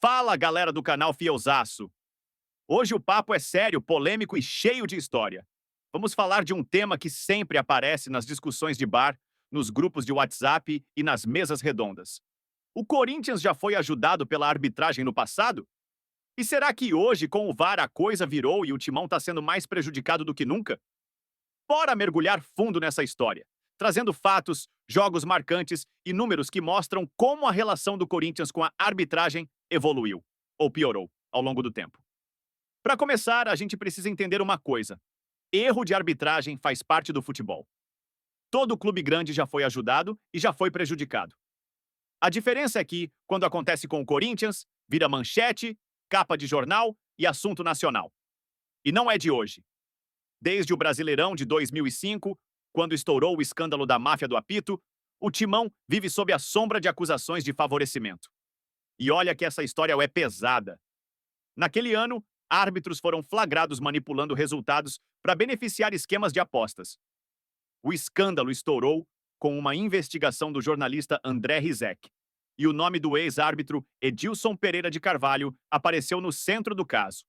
Fala, galera do canal Fielzaço! Hoje o papo é sério, polêmico e cheio de história. Vamos falar de um tema que sempre aparece nas discussões de bar, nos grupos de WhatsApp e nas mesas redondas. O Corinthians já foi ajudado pela arbitragem no passado? E será que hoje, com o VAR, a coisa virou e o Timão está sendo mais prejudicado do que nunca? Bora mergulhar fundo nessa história, trazendo fatos, jogos marcantes e números que mostram como a relação do Corinthians com a arbitragem evoluiu, ou piorou, ao longo do tempo. Para começar, a gente precisa entender uma coisa: erro de arbitragem faz parte do futebol. Todo clube grande já foi ajudado e já foi prejudicado. A diferença é que, quando acontece com o Corinthians, vira manchete, capa de jornal e assunto nacional. E não é de hoje. Desde o Brasileirão de 2005, quando estourou o escândalo da máfia do apito, o Timão vive sob a sombra de acusações de favorecimento. E olha que essa história é pesada. Naquele ano, árbitros foram flagrados manipulando resultados para beneficiar esquemas de apostas. O escândalo estourou com uma investigação do jornalista André Rizek. E o nome do ex-árbitro Edilson Pereira de Carvalho apareceu no centro do caso.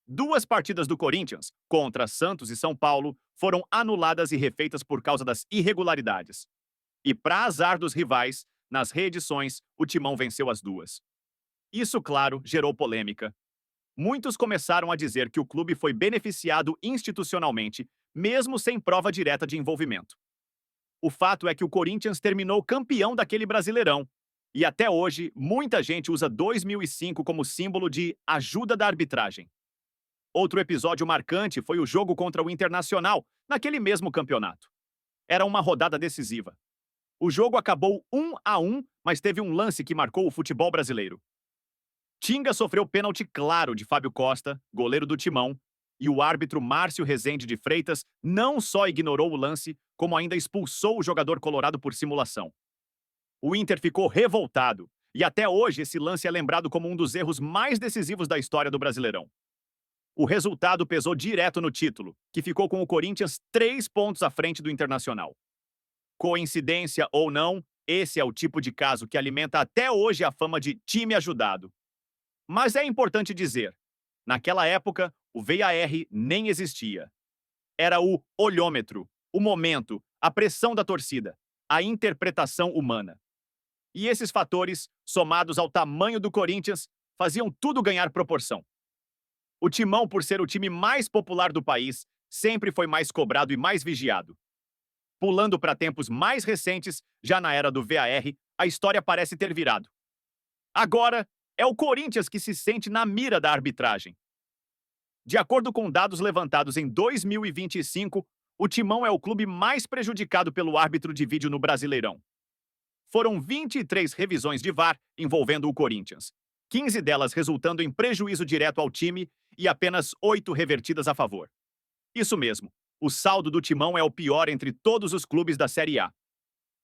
Duas partidas do Corinthians, contra Santos e São Paulo, foram anuladas e refeitas por causa das irregularidades. E, para azar dos rivais, nas reedições, o Timão venceu as duas. Isso, claro, gerou polêmica. Muitos começaram a dizer que o clube foi beneficiado institucionalmente, mesmo sem prova direta de envolvimento. O fato é que o Corinthians terminou campeão daquele Brasileirão. E até hoje, muita gente usa 2005 como símbolo de ajuda da arbitragem. Outro episódio marcante foi o jogo contra o Internacional, naquele mesmo campeonato. Era uma rodada decisiva. O jogo acabou 1-1, mas teve um lance que marcou o futebol brasileiro. Tinga sofreu pênalti claro de Fábio Costa, goleiro do Timão, e o árbitro Márcio Rezende de Freitas não só ignorou o lance, como ainda expulsou o jogador colorado por simulação. O Inter ficou revoltado, e até hoje esse lance é lembrado como um dos erros mais decisivos da história do Brasileirão. O resultado pesou direto no título, que ficou com o Corinthians 3 pontos à frente do Internacional. Coincidência ou não, esse é o tipo de caso que alimenta até hoje a fama de time ajudado. Mas é importante dizer, naquela época, o VAR nem existia. Era o olhômetro, o momento, a pressão da torcida, a interpretação humana. E esses fatores, somados ao tamanho do Corinthians, faziam tudo ganhar proporção. O Timão, por ser o time mais popular do país, sempre foi mais cobrado e mais vigiado. Pulando para tempos mais recentes, já na era do VAR, a história parece ter virado. Agora, é o Corinthians que se sente na mira da arbitragem. De acordo com dados levantados em 2025, o Timão é o clube mais prejudicado pelo árbitro de vídeo no Brasileirão. Foram 23 revisões de VAR envolvendo o Corinthians, 15 delas resultando em prejuízo direto ao time e apenas 8 revertidas a favor. Isso mesmo, o saldo do Timão é o pior entre todos os clubes da Série A.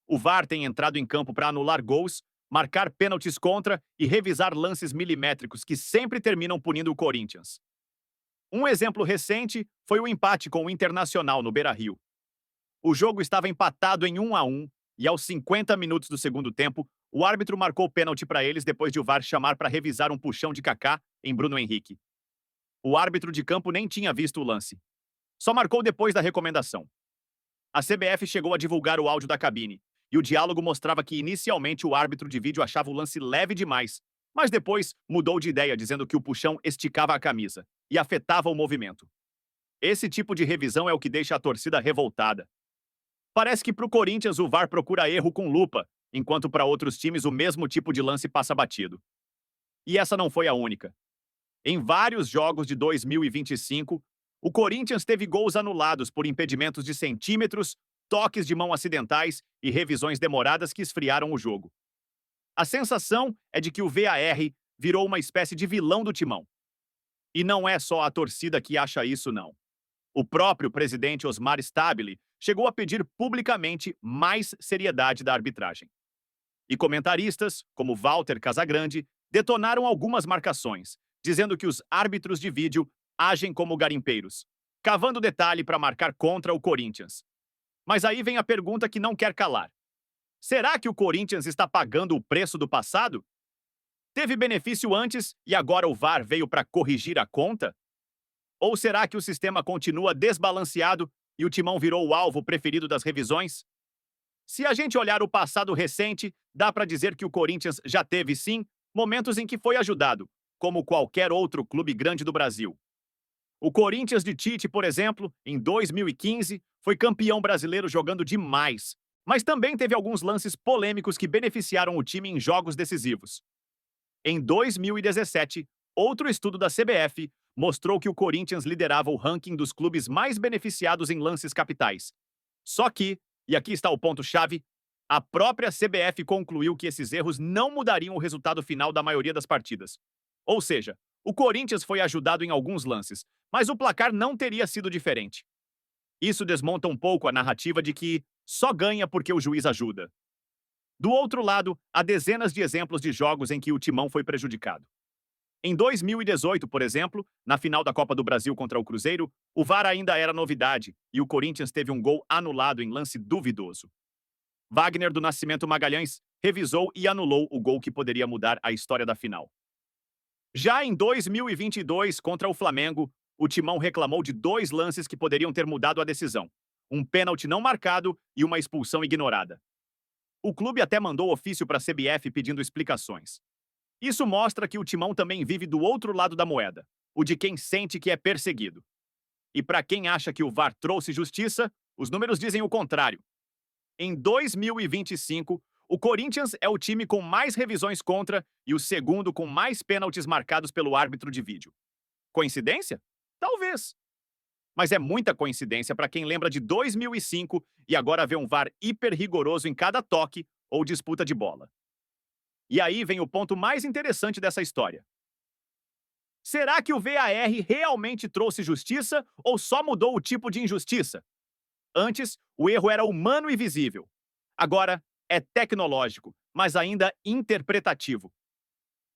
O VAR tem entrado em campo para anular gols, marcar pênaltis contra e revisar lances milimétricos que sempre terminam punindo o Corinthians. Um exemplo recente foi o empate com o Internacional no Beira-Rio. O jogo estava empatado em 1-1 e aos 50 minutos do segundo tempo, o árbitro marcou pênalti para eles depois de o VAR chamar para revisar um puxão de Kaká em Bruno Henrique. O árbitro de campo nem tinha visto o lance. Só marcou depois da recomendação. A CBF chegou a divulgar o áudio da cabine, e o diálogo mostrava que inicialmente o árbitro de vídeo achava o lance leve demais, mas depois mudou de ideia dizendo que o puxão esticava a camisa e afetava o movimento. Esse tipo de revisão é o que deixa a torcida revoltada. Parece que para o Corinthians o VAR procura erro com lupa, enquanto para outros times o mesmo tipo de lance passa batido. E essa não foi a única. Em vários jogos de 2025, o Corinthians teve gols anulados por impedimentos de centímetros, toques de mão acidentais e revisões demoradas que esfriaram o jogo. A sensação é de que o VAR virou uma espécie de vilão do Timão. E não é só a torcida que acha isso, não. O próprio presidente Osmar Stabile chegou a pedir publicamente mais seriedade da arbitragem. E comentaristas, como Walter Casagrande, detonaram algumas marcações, dizendo que os árbitros de vídeo agem como garimpeiros, cavando detalhe para marcar contra o Corinthians. Mas aí vem a pergunta que não quer calar. Será que o Corinthians está pagando o preço do passado? Teve benefício antes e agora o VAR veio para corrigir a conta? Ou será que o sistema continua desbalanceado e o Timão virou o alvo preferido das revisões? Se a gente olhar o passado recente, dá para dizer que o Corinthians já teve, sim, momentos em que foi ajudado, como qualquer outro clube grande do Brasil. O Corinthians de Tite, por exemplo, em 2015, foi campeão brasileiro jogando demais, mas também teve alguns lances polêmicos que beneficiaram o time em jogos decisivos. Em 2017, outro estudo da CBF mostrou que o Corinthians liderava o ranking dos clubes mais beneficiados em lances capitais. Só que, e aqui está o ponto-chave, a própria CBF concluiu que esses erros não mudariam o resultado final da maioria das partidas. Ou seja, o Corinthians foi ajudado em alguns lances, mas o placar não teria sido diferente. Isso desmonta um pouco a narrativa de que só ganha porque o juiz ajuda. Do outro lado, há dezenas de exemplos de jogos em que o Timão foi prejudicado. Em 2018, por exemplo, na final da Copa do Brasil contra o Cruzeiro, o VAR ainda era novidade e o Corinthians teve um gol anulado em lance duvidoso. Wagner do Nascimento Magalhães revisou e anulou o gol que poderia mudar a história da final. Já em 2022, contra o Flamengo, o Timão reclamou de 2 lances que poderiam ter mudado a decisão: um pênalti não marcado e uma expulsão ignorada. O clube até mandou ofício para a CBF pedindo explicações. Isso mostra que o Timão também vive do outro lado da moeda, o de quem sente que é perseguido. E para quem acha que o VAR trouxe justiça, os números dizem o contrário. Em 2025, o Corinthians é o time com mais revisões contra e o segundo com mais pênaltis marcados pelo árbitro de vídeo. Coincidência? Talvez. Mas é muita coincidência para quem lembra de 2005 e agora vê um VAR hiper rigoroso em cada toque ou disputa de bola. E aí vem o ponto mais interessante dessa história. Será que o VAR realmente trouxe justiça ou só mudou o tipo de injustiça? Antes, o erro era humano e visível. Agora, é tecnológico, mas ainda interpretativo.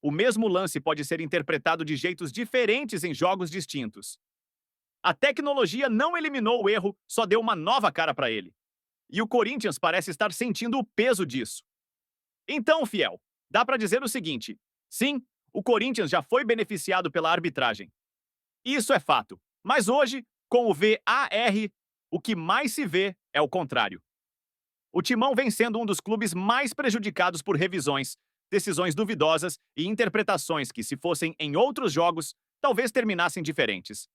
O mesmo lance pode ser interpretado de jeitos diferentes em jogos distintos. A tecnologia não eliminou o erro, só deu uma nova cara para ele. E o Corinthians parece estar sentindo o peso disso. Então, fiel, dá para dizer o seguinte: sim, o Corinthians já foi beneficiado pela arbitragem. Isso é fato. Mas hoje, com o VAR, o que mais se vê é o contrário. O Timão vem sendo um dos clubes mais prejudicados por revisões, decisões duvidosas e interpretações que, se fossem em outros jogos, talvez terminassem diferentes.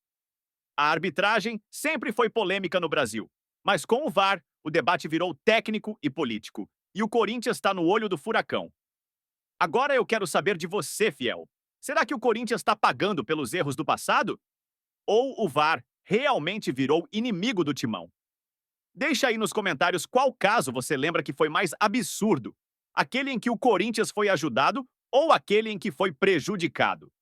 A arbitragem sempre foi polêmica no Brasil, mas com o VAR, o debate virou técnico e político, e o Corinthians está no olho do furacão. Agora eu quero saber de você, fiel. Será que o Corinthians está pagando pelos erros do passado? Ou o VAR realmente virou inimigo do Timão? Deixa aí nos comentários qual caso você lembra que foi mais absurdo: aquele em que o Corinthians foi ajudado ou aquele em que foi prejudicado.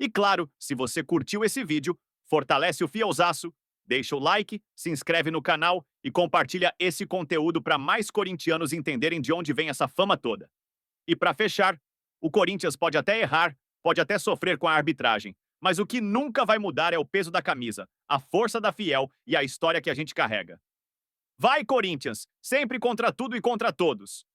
E claro, se você curtiu esse vídeo, fortalece o Fielzaço, deixa o like, se inscreve no canal e compartilha esse conteúdo para mais corintianos entenderem de onde vem essa fama toda. E para fechar, o Corinthians pode até errar, pode até sofrer com a arbitragem, mas o que nunca vai mudar é o peso da camisa, a força da Fiel e a história que a gente carrega. Vai, Corinthians! Sempre contra tudo e contra todos!